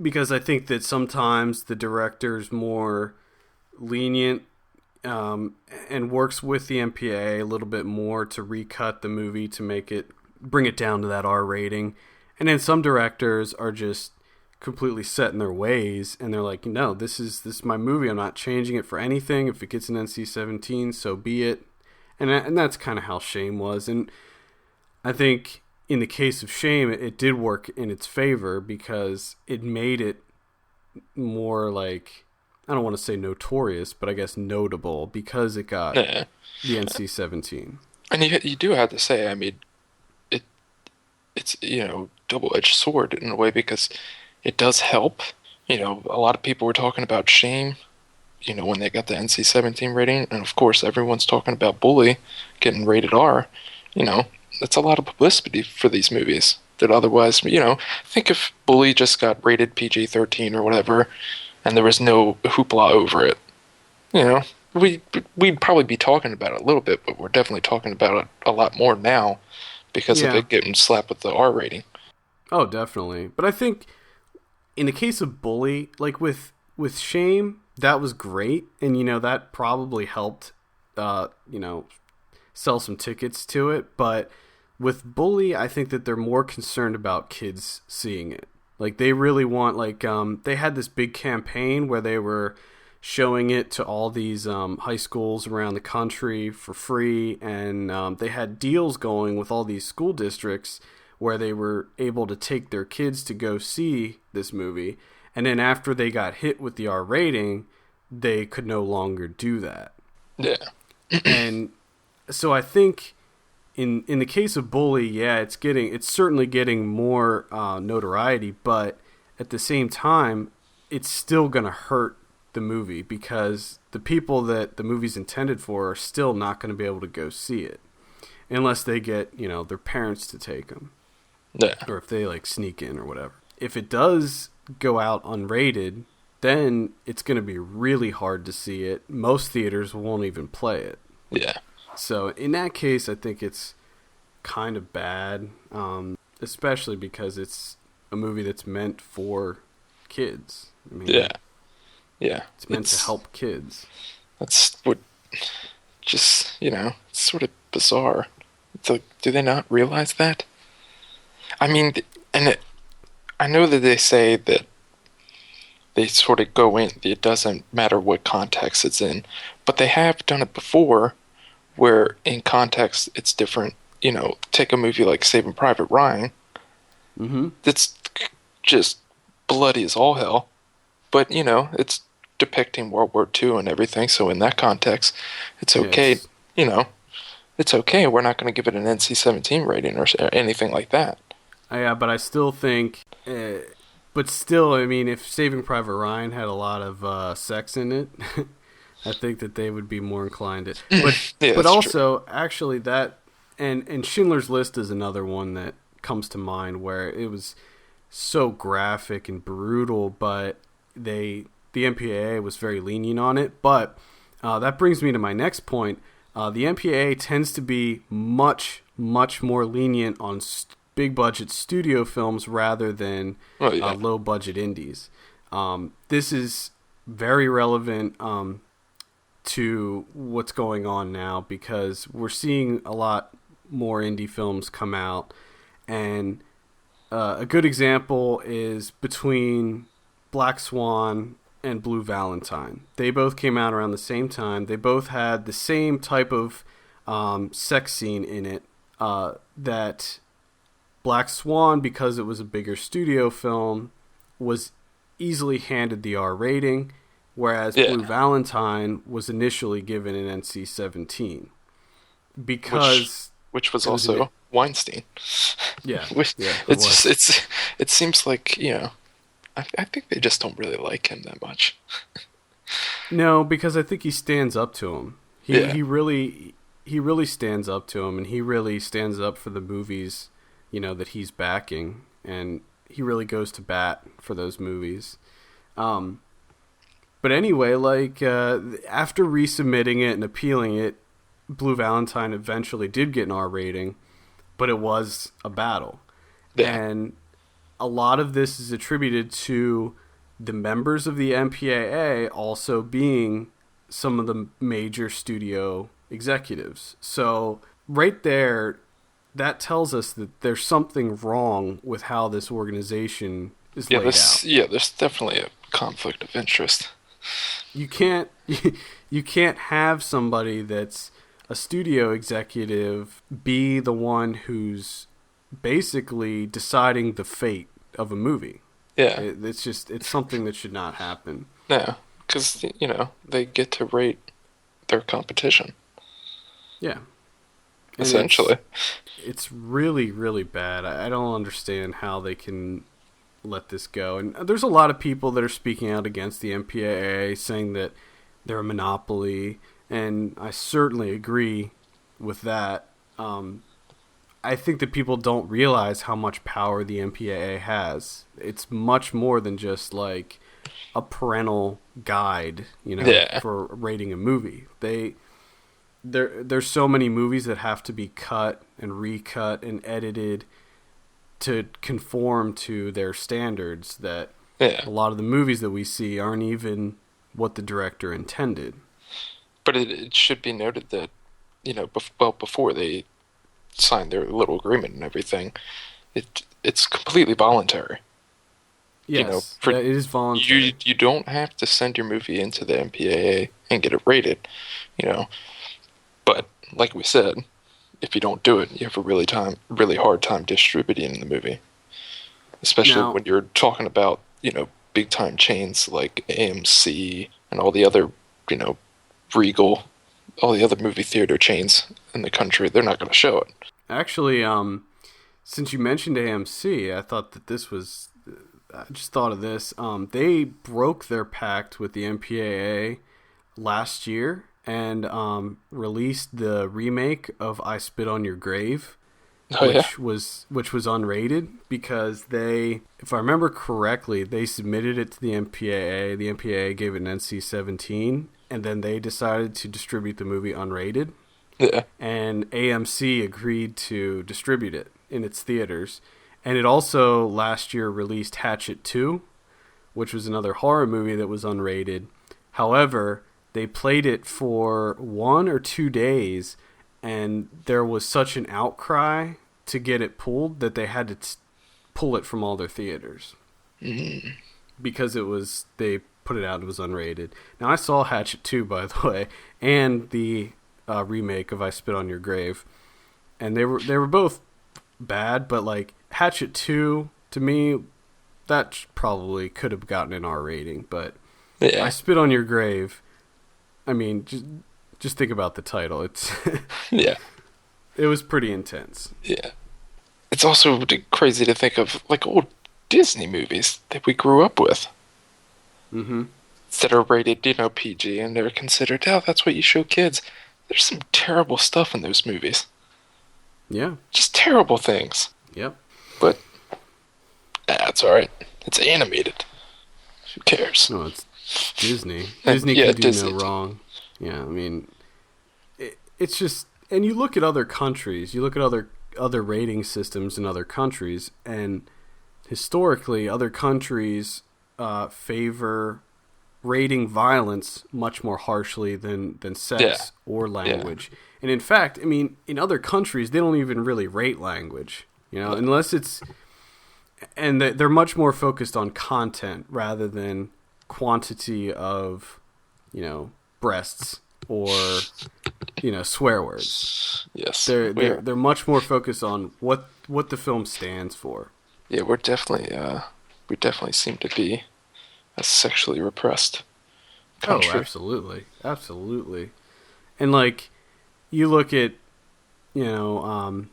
because I think that sometimes the director's more lenient and works with the MPAA a little bit more to recut the movie to bring it down to that R rating, and then some directors are just completely set in their ways, and they're like, no, this is my movie, I'm not changing it for anything. If it gets an NC-17, so be it. And that's kind of how Shame was. And I think in the case of Shame, it did work in its favor, because it made it more like, I don't want to say notorious, but I guess notable, because it got the NC-17. And you do have to say, I mean, it's double-edged sword in a way, because it does help. A lot of people were talking about Shame, when they got the NC-17 rating, and of course everyone's talking about Bully getting rated R. That's a lot of publicity for these movies that otherwise, think if Bully just got rated PG-13 or whatever, and there was no hoopla over it, we'd probably be talking about it a little bit, but we're definitely talking about it a lot more now because of it getting slapped with the R rating. Oh, definitely. But I think in the case of Bully, like with Shame, that was great, and that probably helped sell some tickets to it. But with Bully, I think that they're more concerned about kids seeing it. Like, they really want, like, they had this big campaign where they were showing it to all these high schools around the country for free, and they had deals going with all these school districts where they were able to take their kids to go see this movie, and then after they got hit with the R rating, they could no longer do that. Yeah. And so I think in the case of Bully, yeah, it's certainly getting more notoriety, but at the same time, it's still going to hurt the movie because the people that the movie's intended for are still not going to be able to go see it unless they get, their parents to take them. Yeah. Or if they like sneak in or whatever. If it does go out unrated, then it's going to be really hard to see it. Most theaters won't even play it. Yeah. So in that case, I think it's kind of bad, especially because it's a movie that's meant for kids. I mean, yeah. It's meant to help kids. That's what, just, it's sort of bizarre. It's like, do they not realize that? I mean, I know that they say that they sort of go in, it doesn't matter what context it's in, but they have done it before where in context it's different. Take a movie like Saving Private Ryan. Mm-hmm. It's just bloody as all hell, but it's depicting World War II and everything, so in that context it's okay. Yes. It's okay. We're not going to give it an NC-17 rating or anything like that. Yeah, but I still think but still, I mean, if Saving Private Ryan had a lot of sex in it, I think that they would be more inclined to. But yeah, but also, true. actually, that and Schindler's List is another one that comes to mind where it was so graphic and brutal, but the MPAA was very lenient on it. But that brings me to my next point. The MPAA tends to be much, much more lenient on big budget studio films rather than low budget indies. This is very relevant to what's going on now because we're seeing a lot more indie films come out, and a good example is between Black Swan and Blue Valentine. They both came out around the same time. They both had the same type of sex scene in it that Black Swan, because it was a bigger studio film, was easily handed the R rating, whereas Blue Valentine was initially given an NC-17 because which was also Weinstein. Yeah, it seems like I think they just don't really like him that much. No, because I think he stands up to him. He really stands up to him, and he really stands up for the movies that he's backing, and he really goes to bat for those movies. But anyway, after resubmitting it and appealing it, Blue Valentine eventually did get an R rating, but it was a battle. Yeah. And a lot of this is attributed to the members of the MPAA also being some of the major studio executives. So right there, that tells us that there's something wrong with how this organization is laid out. Yeah, there's definitely a conflict of interest. You can't have somebody that's a studio executive be the one who's basically deciding the fate of a movie. Yeah. It's something that should not happen. Yeah, because, they get to rate their competition. Yeah. And essentially. It's really, really bad. I don't understand how they can let this go. And there's a lot of people that are speaking out against the MPAA, saying that they're a monopoly, and I certainly agree with that. I think that people don't realize how much power the MPAA has. It's much more than just like a parental guide, for rating a movie. There's so many movies that have to be cut and recut and edited to conform to their standards that a lot of the movies that we see aren't even what the director intended. But it should be noted that before they signed their little agreement and everything, it's completely voluntary. Yes, that is voluntary. You don't have to send your movie into the MPAA and get it rated, But like we said, if you don't do it, you have a really hard time distributing the movie, especially when you're talking about big time chains like AMC and all the other Regal, all the other movie theater chains in the country. They're not going to show it. Actually, since you mentioned AMC, I thought that this was. I just thought of this. They broke their pact with the MPAA last year and released the remake of I Spit on Your Grave, which was unrated because they, if I remember correctly, they submitted it to the MPAA. The MPAA gave it an NC-17, and then they decided to distribute the movie unrated. Yeah. And AMC agreed to distribute it in its theaters. And it also last year released Hatchet 2, which was another horror movie that was unrated. However, they played it for 1 or 2 days, and there was such an outcry to get it pulled that they had to pull it from all their theaters. Mm-hmm. Because they put it out, it was unrated. Now, I saw Hatchet 2, by the way, and the remake of I Spit on Your Grave. And they were both bad, but like Hatchet 2, to me, that probably could have gotten an R rating, but I Spit on Your Grave, I mean, just think about the title. It's yeah. It was pretty intense. Yeah. It's also crazy to think of like old Disney movies that we grew up with. Mm-hmm. That are rated, PG, and they're considered, that's what you show kids. There's some terrible stuff in those movies. Yeah. Just terrible things. Yep. But that's alright. It's animated. Who cares? No, it's Disney. Disney can do Disney no wrong. Yeah, I mean, it's just, and you look at other countries, you look at other rating systems in other countries, and historically, other countries favor rating violence much more harshly than sex or language. Yeah. And in fact, I mean, in other countries, they don't even really rate language, unless it's, and they're much more focused on content rather than quantity of, breasts or, swear words. Yes. They're much more focused on what the film stands for. Yeah, we definitely seem to be a sexually repressed country. Oh, absolutely. Absolutely. And like, you look at, the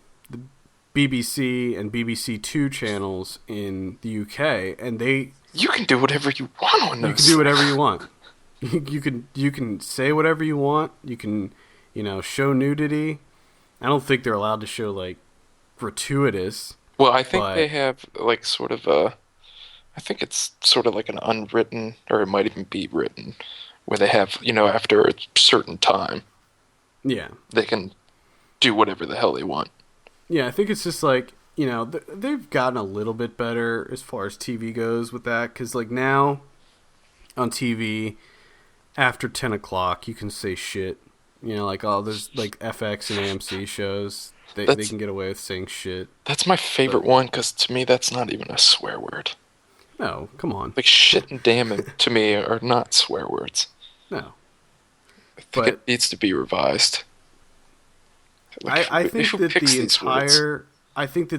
BBC and BBC Two channels in the UK, and you can do whatever you want on those. You can do whatever you want. You can say whatever you want. You can, show nudity. I don't think they're allowed to show like gratuitous. Well, I think they have like sort of I think it's sort of like an unwritten, or it might even be written, where they have, after a certain time. Yeah. They can do whatever the hell they want. Yeah, I think it's just like, they've gotten a little bit better as far as TV goes with that. Because, like, now on TV, after 10 o'clock, you can say shit. Like, there's, like, FX and AMC shows. They can get away with saying shit. That's my favorite one, because to me, that's not even a swear word. No, come on. Like, shit and damn to me are not swear words. No. I think it needs to be revised. Like, I think that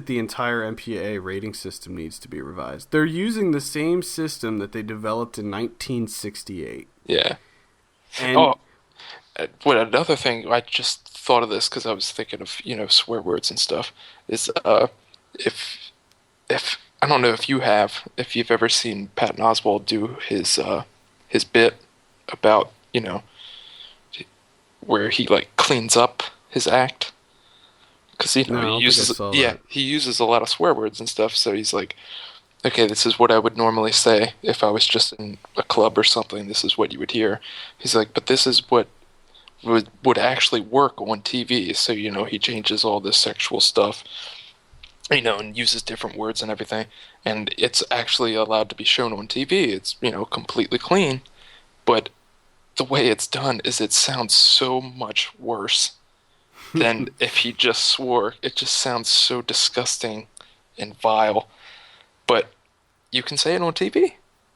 the entire MPAA rating system needs to be revised. They're using the same system that they developed in 1968. Yeah. And another thing, I just thought of this because I was thinking of, swear words and stuff, is if I don't know if you've ever seen Patton Oswalt do his bit about, where he like cleans up his act, because he uses a lot of swear words and stuff. So he's like, okay, this is what I would normally say if I was just in a club or something. This is what you would hear. He's like, but this is what would actually work on TV. So he changes all this sexual stuff, and uses different words and everything, and it's actually allowed to be shown on TV. It's completely clean, but the way it's done is it sounds so much worse than if he just swore. It just sounds so disgusting and vile. But you can say it on TV.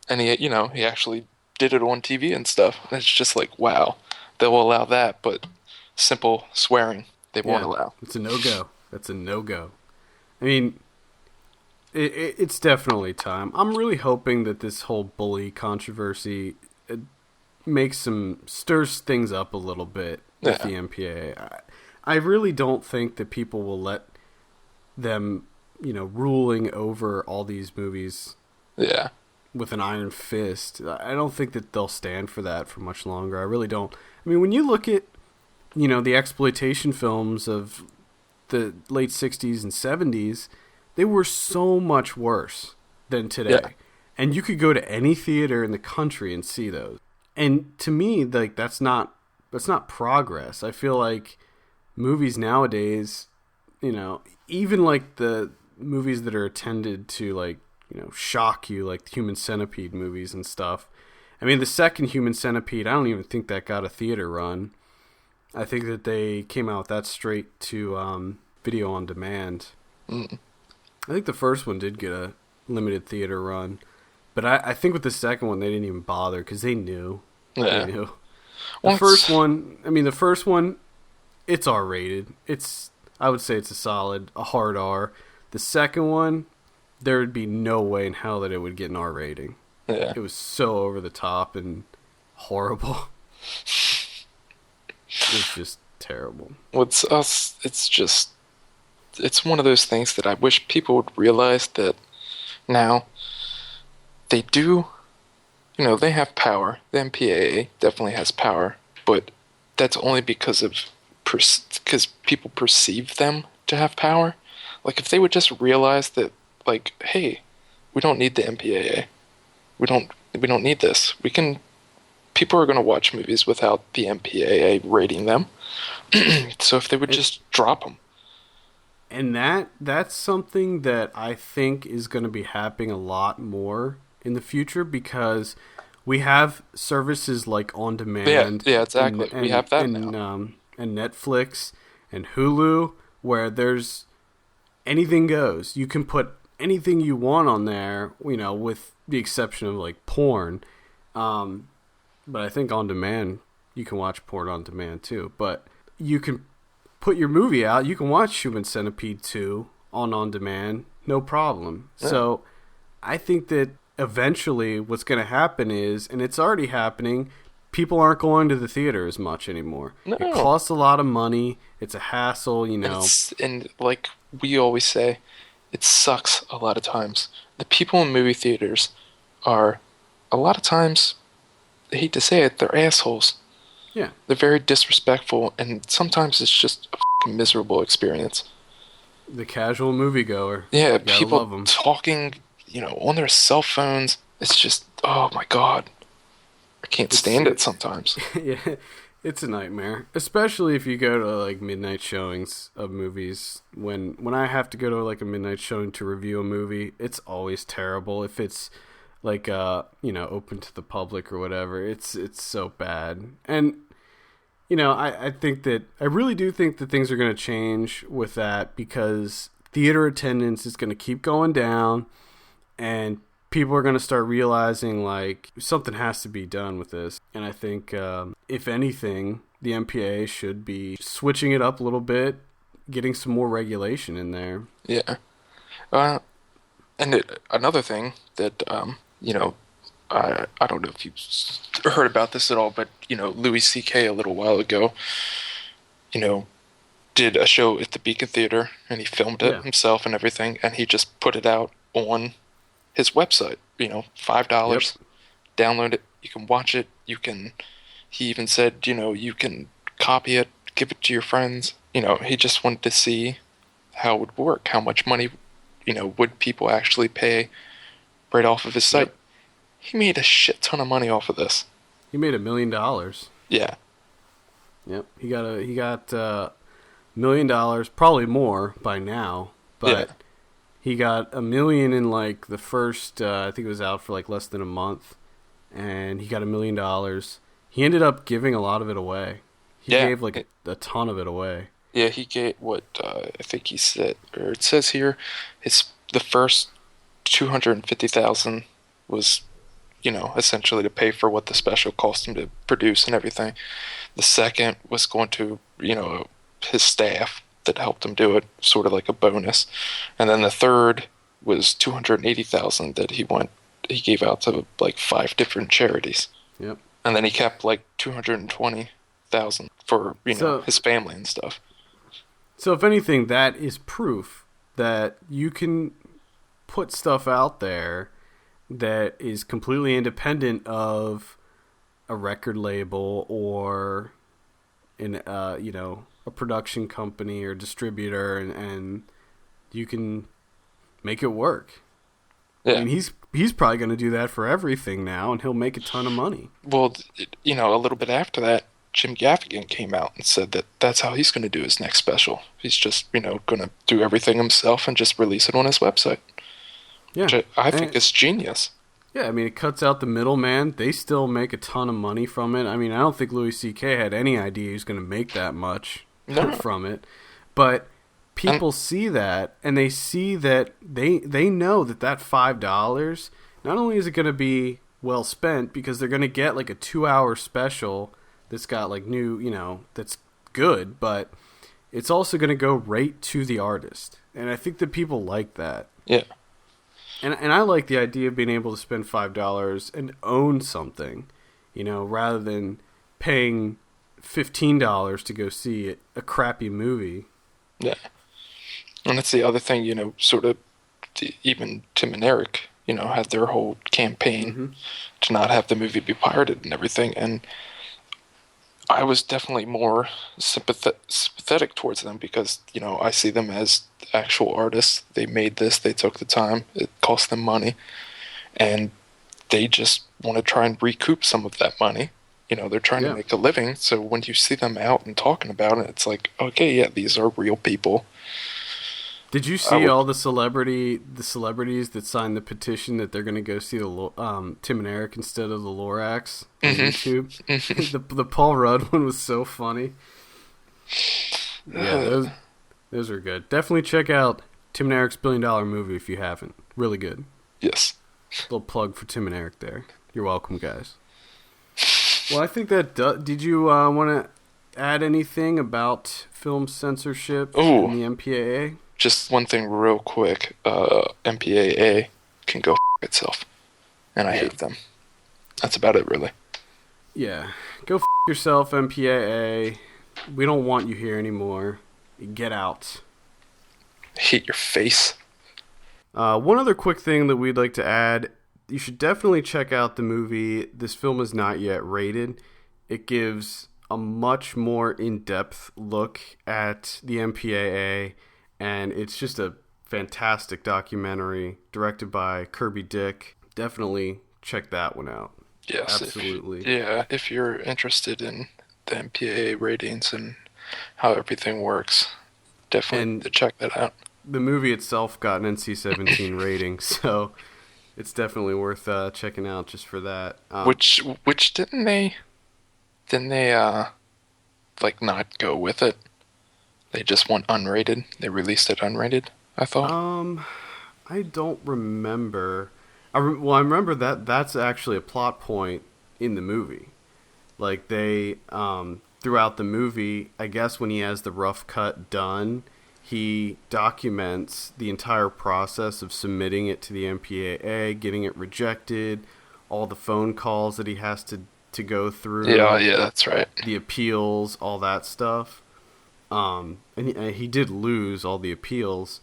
And he actually did it on TV and stuff. And it's just like, wow, they'll allow that, but simple swearing they won't allow. It's a no-go. That's a no-go. I mean, it's definitely time. I'm really hoping that this whole bully controversy stirs things up a little bit with the MPAA. I really don't think that people will let them, ruling over all these movies with an iron fist. I don't think that they'll stand for that for much longer. I really don't. I mean, when you look at, the exploitation films of the late 60s and 70s, they were so much worse than today. Yeah. And you could go to any theater in the country and see those. And to me, like, that's not progress. I feel like movies nowadays, even like the movies that are intended to, like, shock you, like Human Centipede movies and stuff. I mean, the second Human Centipede, I don't even think that got a theater run. I think that they came out with that straight to video on demand. I think the first one did get a limited theater run. But I think with the second one, they didn't even bother because they knew. Yeah. They knew. The first one, it's R-rated. I would say it's a hard R. The second one, there would be no way in hell that it would get an R rating. Yeah. It was so over the top and horrible. It's just terrible. It's one of those things that I wish people would realize that now they do, they have power. The MPAA definitely has power, but that's only because people perceive them to have power. Like, if they would just realize that, like, hey, we don't need the MPAA. We don't need this. People are going to watch movies without the MPAA rating them. So if they would just drop them. And that's something that I think is going to be happening a lot more in the future because we have services like On Demand. Yeah, exactly. We have that now. And Netflix and Hulu where there's anything goes. You can put anything you want on there, with the exception of like porn. But I think On Demand, you can watch porn on demand too. But you can put your movie out. You can watch Human Centipede 2 on demand, no problem. Yeah. So I think that eventually what's going to happen is, and it's already happening, people aren't going to the theater as much anymore. No. It costs a lot of money. It's a hassle, And like we always say, it sucks a lot of times. The people in movie theaters are, a lot of times, I hate to say it, they're assholes. Yeah. They're very disrespectful, and sometimes it's just a fucking miserable experience. The casual moviegoer. Yeah, people talking, on their cell phones. It's just, oh my God. I can't stand it sometimes. Yeah, it's a nightmare. Especially if you go to, like, midnight showings of movies. When I have to go to, like, a midnight showing to review a movie, it's always terrible. If it's like open to the public or whatever, it's so bad. And I think that I really do think that things are going to change with that because theater attendance is going to keep going down and people are going to start realizing like something has to be done with this. And I think if anything, the MPAA should be switching it up a little bit, getting some more regulation in there. Yeah. Another thing that I don't know if you've heard about this at all, but, Louis C.K. a little while ago, did a show at the Beacon Theater, and he filmed it himself and everything, and he just put it out on his website, $5, download it, you can watch it, he even said, you can copy it, give it to your friends, he just wanted to see how it would work, how much money, would people actually pay right off of his site. Yep. He made a shit ton of money off of this. He made $1 million. Yeah. Yep. He got $1 million, probably more by now, but he got $1 million in like the first. I think it was out for like less than a month, and he got $1 million. He ended up giving a lot of it away. He gave like a ton of it away. Yeah, he gave what I think he said, or it says here, the first 250,000 was, essentially to pay for what the special cost him to produce and everything. The second was going to, his staff that helped him do it, sort of like a bonus, and then the third was 280,000 that he gave out to like 5 different charities. Yep. And then he kept like 220,000 for his family and stuff. So if anything, that is proof that you can put stuff out there that is completely independent of a record label or a production company or distributor, and you can make it work. Yeah. I mean, he's probably going to do that for everything now, and he'll make a ton of money. Well, a little bit after that, Jim Gaffigan came out and said that that's how he's going to do his next special. He's just, going to do everything himself and just release it on his website. Yeah. Which I think is genius. Yeah, I mean, it cuts out the middleman. They still make a ton of money from it. I mean, I don't think Louis C.K. had any idea he was going to make that much from it. But people see that, and they see that they know that $5, not only is it going to be well spent, because they're going to get like a 2-hour special that's got like new, that's good, but it's also going to go right to the artist. And I think that people like that. Yeah. And I like the idea of being able to spend $5 and own something, rather than paying $15 to go see a crappy movie. Yeah. And that's the other thing, sort of, even Tim and Eric, had their whole campaign to not have the movie be pirated and everything. And I was definitely more sympathetic towards them because, I see them as actual artists. They made this, they took the time, it cost them money, and they just want to try and recoup some of that money. They're trying to make a living, so when you see them out and talking about it, it's like, okay, yeah, these are real people. Did you see all the celebrities that signed the petition that they're going to go see the Tim and Eric instead of the Lorax on YouTube? The Paul Rudd one was so funny. Yeah, those are good. Definitely check out Tim and Eric's $1 billion movie if you haven't. Really good. Yes. Little plug for Tim and Eric there. You're welcome, guys. Well, I think that did you want to add anything about film censorship and the MPAA? Just one thing real quick. MPAA can go itself. And I hate them. That's about it, really. Yeah. Go yourself, MPAA. We don't want you here anymore. Get out. I hate your face. One other quick thing that we'd like to add. You should definitely check out the movie. This film is not yet rated. It gives a much more in-depth look at the MPAA. And it's just a fantastic documentary directed by Kirby Dick. Definitely check that one out. Yes. Absolutely. If you're interested in the MPAA ratings and how everything works, definitely check that out. The movie itself got an NC-17 rating, so it's definitely worth checking out just for that. Which didn't they like not go with it? They just went unrated. They released it unrated, I thought. I don't remember. I remember that's actually a plot point in the movie. Like they, throughout the movie, I guess when he has the rough cut done, he documents the entire process of submitting it to the MPAA, getting it rejected, all the phone calls that he has to go through. Yeah, that's right. The appeals, all that stuff. And he did lose all the appeals.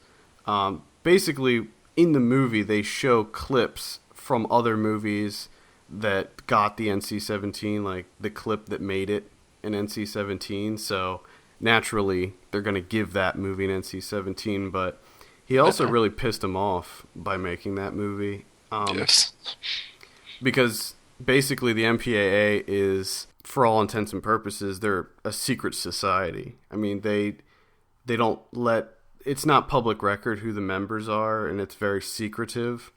Basically, in the movie, they show clips from other movies that got the NC-17, like the clip that made it an NC-17. So naturally, they're going to give that movie an NC-17. But he also really pissed him off by making that movie. Yes. Because basically, the MPAA is, for all intents and purposes, they're a secret society. I mean, they don't let... It's not public record who the members are, and it's very secretive.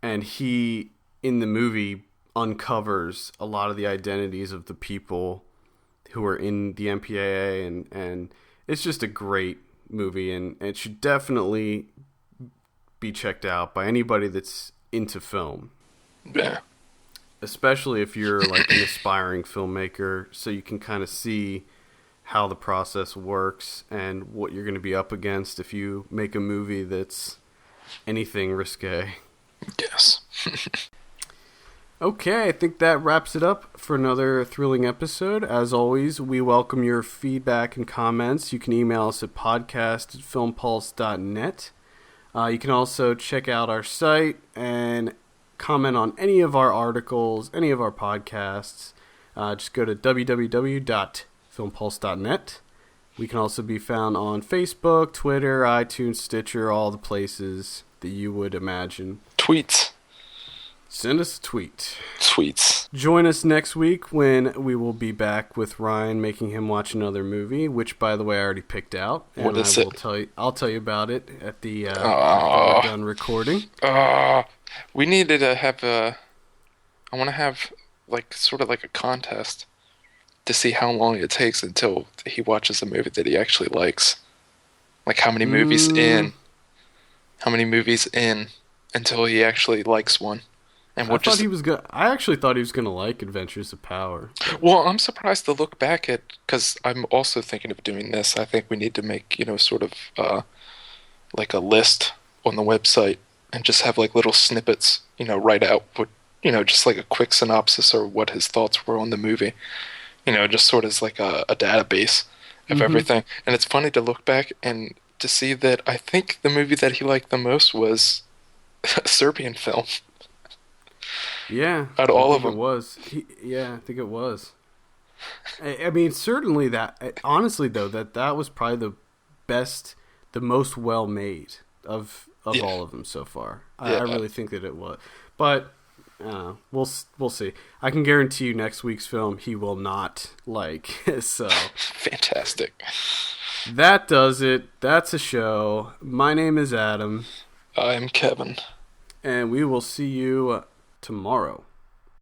And he, in the movie, uncovers a lot of the identities of the people who are in the MPAA, and it's just a great movie, and it should definitely be checked out by anybody that's into film. Yeah. Especially if you're like an aspiring filmmaker, so you can kind of see how the process works and what you're going to be up against if you make a movie that's anything risque. Yes. Okay, I think that wraps it up for another thrilling episode. As always, we welcome your feedback and comments. You can email us at podcast@filmpulse.net. You can also check out our site and comment on any of our articles, any of our podcasts. Just go to www.filmpulse.net. We can also be found on Facebook, Twitter, iTunes, Stitcher, all the places that you would imagine. Tweets. Send us a tweet. Tweets. Join us next week when we will be back with Ryan making him watch another movie, which, by the way, I already picked out. And what is it? I'll tell you about it at the after we're done recording. We needed to have I want to have sort of like a contest to see how long it takes until he watches a movie that he actually likes. Like how many movies in until he actually likes one. And I actually thought he was gonna like Adventures of Power. Well, I'm surprised to look back at, because I'm also thinking of doing this. I think we need to make sort of like a list on the website and just have like little snippets, write out what just like a quick synopsis or what his thoughts were on the movie. Just sort of as like a database of everything. And it's funny to look back and to see that I think the movie that he liked the most was a Serbian film. Yeah. Out of all of them. It was. I think it was. I mean, certainly that... Honestly, though, that was probably the best, the most well-made of all of them so far. I really think that it was. But... we'll see. I can guarantee you next week's film he will not like. So fantastic. That does it. That's a show. My name is Adam. I'm Kevin. And we will see you tomorrow.